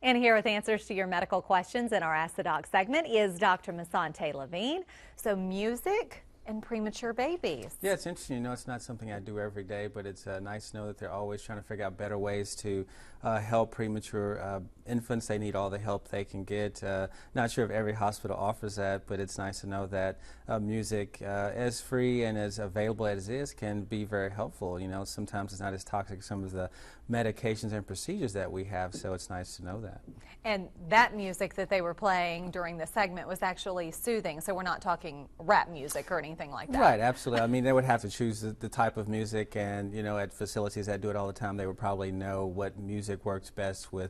And here with answers to your medical questions in our Ask the Doc segment is Dr. Msonthi Levine. So music and premature babies. Yeah, it's interesting. You know, it's not something I do every day, but it's nice to know that they're always trying to figure out better ways to help premature infants. They need all the help they can get. Not sure if every hospital offers that, but it's nice to know that music, as free and as available as it is, can be very helpful. You know, sometimes it's not as toxic as some of the medications and procedures that we have, so it's nice to know that. And that music that they were playing during the segment was actually soothing, so we're not talking rap music or anything like that. Right, absolutely. I mean, they would have to choose the type of music, and, you know, at facilities that do it all the time, they would probably know what music works best with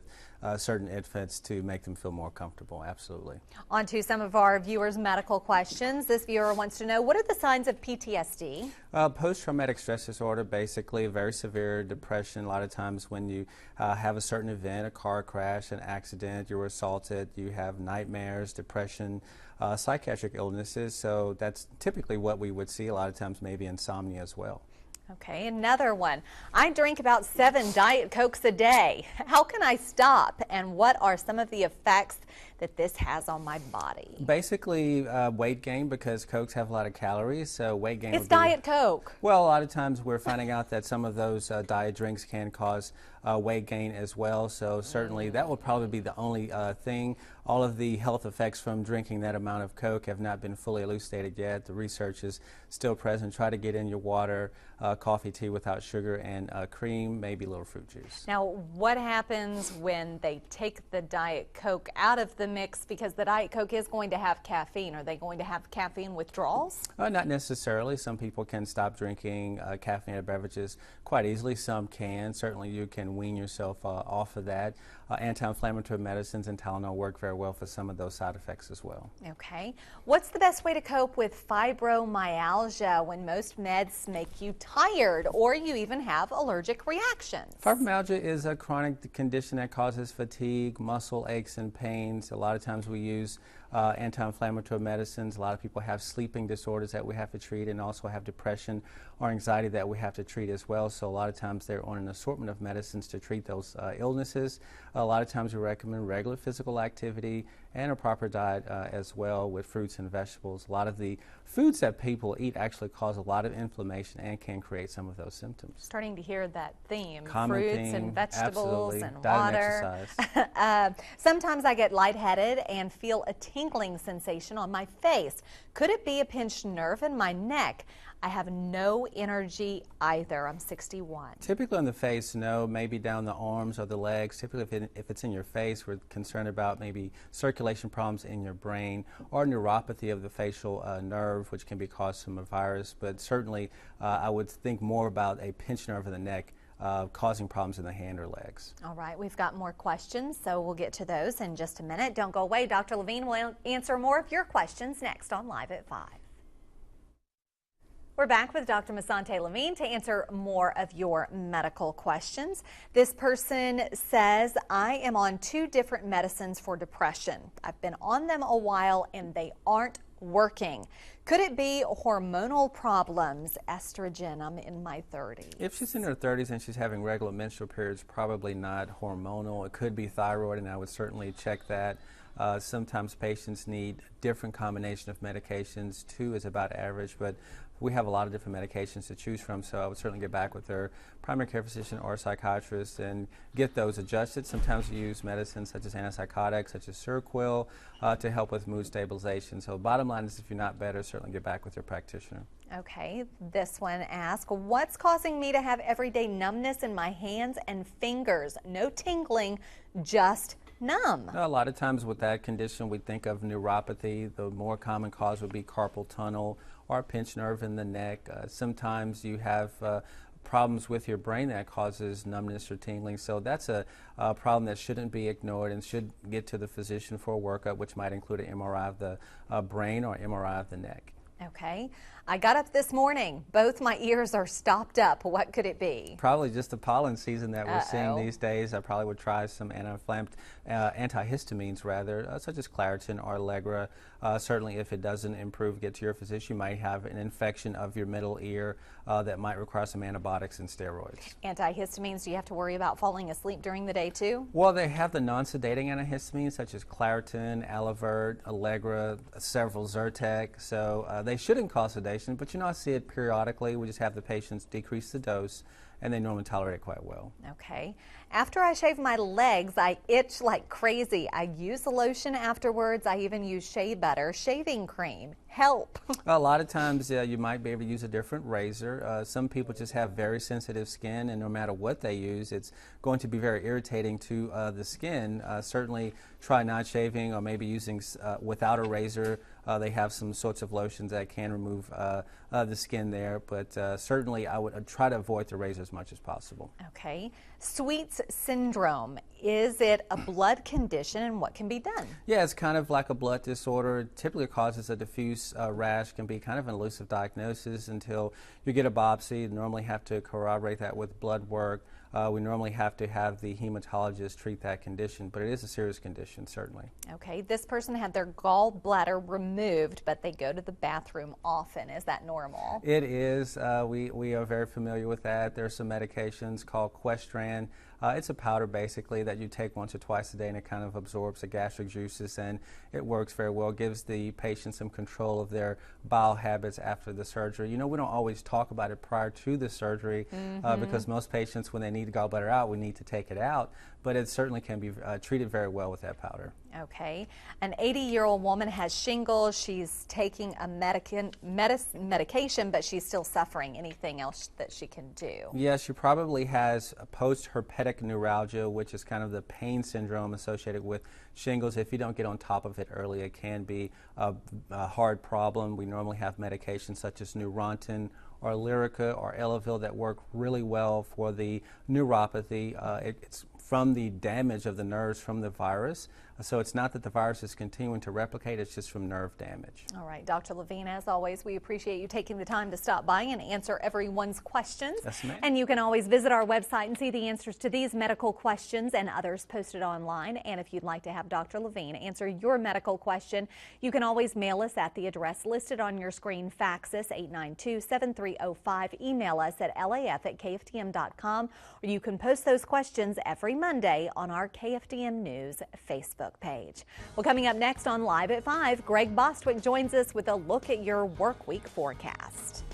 certain infants to make them feel more comfortable. Absolutely. On to some of our viewers' medical questions. This viewer wants to know, what are the signs of PTSD? Post-traumatic stress disorder, basically very severe depression. A lot of times when you have a certain event, a car crash, an accident, you were assaulted, you have nightmares, depression, psychiatric illnesses. So that's typically what we would see. A lot of times maybe insomnia as well. Okay, another one. I drink about 7 Diet Cokes a day. How can I stop? And what are some of the effects that this has on my body? Basically, weight gain, because Cokes have a lot of calories, so weight gain. It's Diet Coke. Well, a lot of times we're finding out that some of those diet drinks can cause weight gain as well, so certainly that will probably be the only thing. All of the health effects from drinking that amount of Coke have not been fully elucidated yet. The research is still present. Try to get in your water, coffee, tea without sugar, and cream, maybe a little fruit juice. Now, what happens when they take the Diet Coke out of the mix, because the Diet Coke is going to have caffeine? Are they going to have caffeine withdrawals? Not necessarily. Some people can stop drinking caffeinated beverages quite easily. Some can. Certainly you can wean yourself off of that. Anti-inflammatory medicines and Tylenol work very well for some of those side effects as well. Okay. What's the best way to cope with fibromyalgia when most meds make you tired or you even have allergic reactions? Fibromyalgia is a chronic condition that causes fatigue, muscle aches and pains. A lot of times we use anti-inflammatory medicines. A lot of people have sleeping disorders that we have to treat, and also have depression or anxiety that we have to treat as well. So a lot of times they're on an assortment of medicines to treat those illnesses. A lot of times we recommend regular physical activity and a proper diet as well, with fruits and vegetables. A lot of the foods that people eat actually cause a lot of inflammation and can create some of those symptoms. Starting to hear that theme. Commenting, fruits and vegetables absolutely. and Diet water. And exercise. Sometimes I get lightheaded and feel a tingling sensation on my face. Could it be a pinched nerve in my neck? I have no energy either. I'm 61. Typically on the face, no. Maybe down the arms or the legs. Typically if it's in your face, we're concerned about maybe circulation problems in your brain, or neuropathy of the facial nerve, which can be caused from a virus. But certainly I would think more about a pinched nerve in the neck causing problems in the hand or legs. All right, we've got more questions, so we'll get to those in just a minute. Don't go away. Dr. Levine will answer more of your questions next on Live at 5. We're back with Dr. Msonthi Levine to answer more of your medical questions. This person says, I am on 2 different medicines for depression. I've been on them a while and they aren't working. Could it be hormonal problems? Estrogen, I'm in my 30s. If she's in her 30s and she's having regular menstrual periods, probably not hormonal. It could be thyroid, and I would certainly check that. Sometimes patients need different combination of medications. 2 is about average, but we have a lot of different medications to choose from, so I would certainly get back with their primary care physician or psychiatrist and get those adjusted. Sometimes we use medicines such as antipsychotics, such as Seroquel, to help with mood stabilization. So bottom line is, if you're not better, certainly get back with your practitioner. Okay, this one asks, what's causing me to have everyday numbness in my hands and fingers? No tingling, just numb. A lot of times with that condition, we think of neuropathy. The more common cause would be carpal tunnel or pinched nerve in the neck. Sometimes you have problems with your brain that causes numbness or tingling. So that's a problem that shouldn't be ignored and should get to the physician for a workup, which might include an MRI of the brain or MRI of the neck. Okay. I got up this morning. Both my ears are stopped up. What could it be? Probably just the pollen season that we're seeing these days. I probably would try some antihistamines rather, such as Claritin or Allegra. Certainly if it doesn't improve, get to your physician. You might have an infection of your middle ear that might require some antibiotics and steroids. Antihistamines, do you have to worry about falling asleep during the day too? Well, they have the non-sedating antihistamines such as Claritin, Alavert, Allegra, several Zyrtec. So they shouldn't cause sedation, but I see it periodically. We just have the patients decrease the dose, and they normally tolerate it quite well. Okay. After I shave my legs, I itch like crazy. I use the lotion afterwards. I even use shea butter, shaving cream. Help. A lot of times you might be able to use a different razor. Some people just have very sensitive skin, and no matter what they use, it's going to be very irritating to the skin. Certainly try not shaving or maybe using without a razor. They have some sorts of lotions that can remove the skin there, but certainly I would try to avoid the razor as much as possible. Okay. Sweets syndrome, is it a blood condition, and what can be done? Yeah, it's kind of like a blood disorder. It typically causes a diffuse rash, can be kind of an elusive diagnosis until you get a biopsy. You normally have to corroborate that with blood work. We normally have to have the hematologist treat that condition, but it is a serious condition, certainly. Okay, this person had their gallbladder removed, but they go to the bathroom often. Is that normal? It is. We are very familiar with that. There are some medications called Questran. It's a powder basically that you take once or twice a day, and it kind of absorbs the gastric juices, and it works very well. It gives the patient some control of their bowel habits after the surgery. We don't always talk about it prior to the surgery because most patients, when they need the gallbladder out, we need to take it out, but it certainly can be treated very well with that powder. Okay. An 80-year-old woman has shingles. She's taking a medication, but she's still suffering. Anything else that she can do? Yes, she probably has a post-herpetic neuralgia, which is kind of the pain syndrome associated with shingles. If you don't get on top of it early, it can be a hard problem. We normally have medications such as Neurontin or Lyrica or Elavil that work really well for the neuropathy. It's from the damage of the nerves from the virus. So it's not that the virus is continuing to replicate, it's just from nerve damage. All right, Dr. Levine, as always, we appreciate you taking the time to stop by and answer everyone's questions. Yes, ma'am. And you can always visit our website and see the answers to these medical questions and others posted online. And if you'd like to have Dr. Levine answer your medical question, you can always mail us at the address listed on your screen, fax us 892-7305, email us at laf@kftm.com, or you can post those questions every Monday on our KFDM News Facebook page. Well, coming up next on Live at 5, Greg Bostwick joins us with a look at your work week forecast.